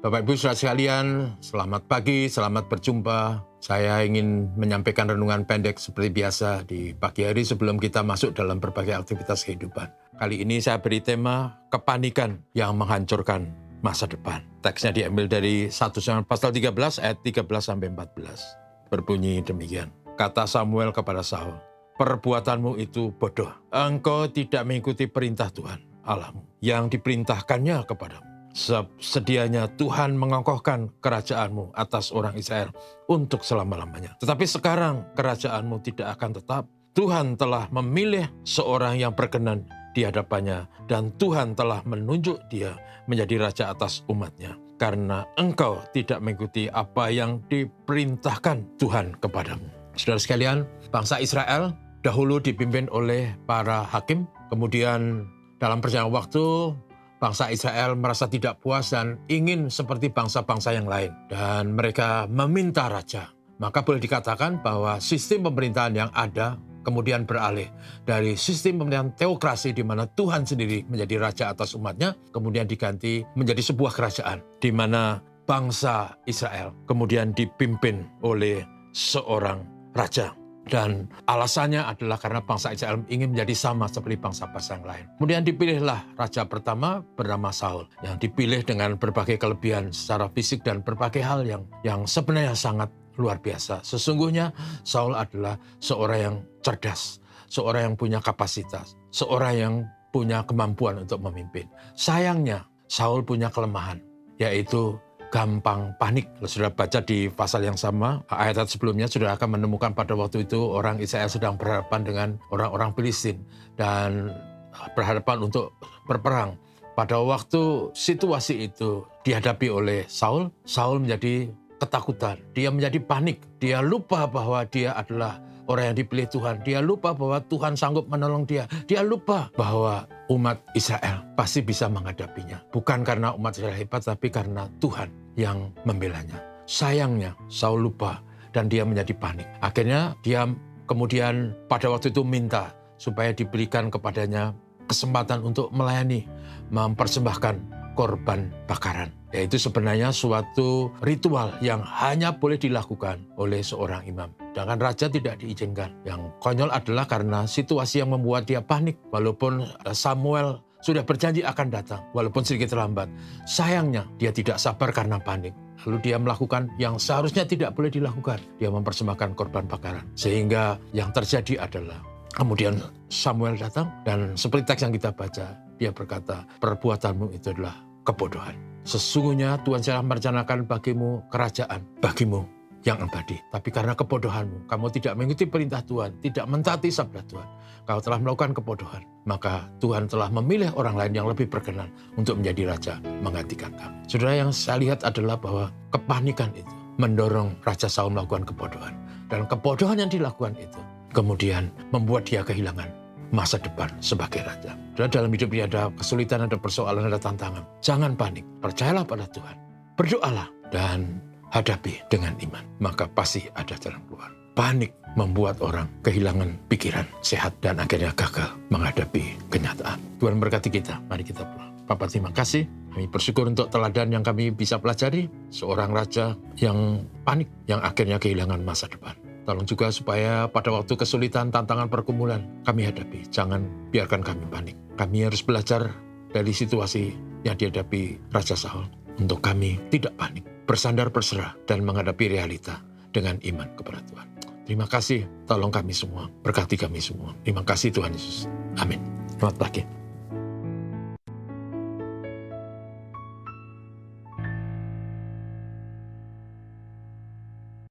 Bapak Ibu saudara sekalian, selamat pagi, selamat berjumpa. Saya ingin menyampaikan renungan pendek seperti biasa di pagi hari sebelum kita masuk dalam berbagai aktivitas kehidupan. Kali ini saya beri tema kepanikan yang menghancurkan masa depan. Teksnya diambil dari 1 Samuel pasal 13 ayat 13-14. Berbunyi demikian. Kata Samuel kepada Saul, perbuatanmu itu bodoh. Engkau tidak mengikuti perintah Tuhan Allahmu yang diperintahkannya kepadamu. Sedianya Tuhan mengokohkan kerajaanmu atas orang Israel untuk selama-lamanya. Tetapi sekarang kerajaanmu tidak akan tetap. Tuhan telah memilih seorang yang berkenan di hadapannya dan Tuhan telah menunjuk dia menjadi raja atas umatnya. Karena engkau tidak mengikuti apa yang diperintahkan Tuhan kepadamu. Saudara sekalian, bangsa Israel dahulu dipimpin oleh para hakim. Kemudian dalam perjalanan waktu, bangsa Israel merasa tidak puas dan ingin seperti bangsa-bangsa yang lain. Dan mereka meminta raja. Maka boleh dikatakan bahwa sistem pemerintahan yang ada kemudian beralih dari sistem pemerintahan teokrasi di mana Tuhan sendiri menjadi raja atas umatnya, kemudian diganti menjadi sebuah kerajaan di mana bangsa Israel kemudian dipimpin oleh seorang raja. Dan alasannya adalah karena bangsa Israel ingin menjadi sama seperti bangsa-bangsa yang lain. Kemudian dipilihlah raja pertama bernama Saul, yang dipilih dengan berbagai kelebihan secara fisik dan berbagai hal yang sebenarnya sangat luar biasa. Sesungguhnya Saul adalah seorang yang cerdas, seorang yang punya kapasitas, seorang yang punya kemampuan untuk memimpin. Sayangnya Saul punya kelemahan, yaitu gampang panik. Kalau sudah baca di pasal yang sama, ayat sebelumnya sudah akan menemukan pada waktu itu orang Israel sedang berhadapan dengan orang-orang Filistin dan berhadapan untuk berperang. Pada waktu situasi itu dihadapi oleh Saul, Saul menjadi ketakutan, dia menjadi panik, dia lupa bahwa dia adalah orang yang dipilih Tuhan, dia lupa bahwa Tuhan sanggup menolong dia, dia lupa bahwa umat Israel pasti bisa menghadapinya. Bukan karena umat Israel hebat, tapi karena Tuhan yang membelanya. Sayangnya Saul lupa dan dia menjadi panik. Akhirnya dia kemudian pada waktu itu minta supaya diberikan kepadanya kesempatan untuk melayani, mempersembahkan korban bakaran. Yaitu sebenarnya suatu ritual yang hanya boleh dilakukan oleh seorang imam. Sedangkan raja tidak diizinkan. Yang konyol adalah karena situasi yang membuat dia panik. Walaupun Samuel sudah berjanji akan datang, walaupun sedikit terlambat. Sayangnya dia tidak sabar karena panik. Lalu dia melakukan yang seharusnya tidak boleh dilakukan. Dia mempersembahkan korban bakaran. Sehingga yang terjadi adalah kemudian Samuel datang dan seperti teks yang kita baca, dia berkata, perbuatanmu itu adalah kebodohan. Sesungguhnya Tuhan telah merencanakan bagimu kerajaan, bagimu yang abadi. Tapi karena kebodohanmu, kamu tidak mengikuti perintah Tuhan, tidak mentaati sabda Tuhan. Kau telah melakukan kebodohan. Maka Tuhan telah memilih orang lain yang lebih berkenan untuk menjadi raja menggantikan kamu. Saudara, yang saya lihat adalah bahwa kepanikan itu mendorong Raja Saul melakukan kebodohan. Dan kebodohan yang dilakukan itu kemudian membuat dia kehilangan masa depan sebagai raja. Dan dalam hidup ini ada kesulitan, ada persoalan, ada tantangan. Jangan panik, percayalah pada Tuhan. Berdoalah dan hadapi dengan iman. Maka pasti ada jalan keluar. Panik membuat orang kehilangan pikiran sehat dan akhirnya gagal menghadapi kenyataan. Tuhan berkati kita, mari kita pulang. Bapak terima kasih, kami bersyukur untuk teladan yang kami bisa pelajari. Seorang raja yang panik, yang akhirnya kehilangan masa depan. Tolong juga supaya pada waktu kesulitan, tantangan, pergumulan kami hadapi. Jangan biarkan kami panik. Kami harus belajar dari situasi yang dihadapi Raja Saul. Untuk kami tidak panik, bersandar berserah, dan menghadapi realita dengan iman kepada Tuhan. Terima kasih, tolong kami semua, berkati kami semua. Terima kasih Tuhan Yesus. Amin. Selamat pagi.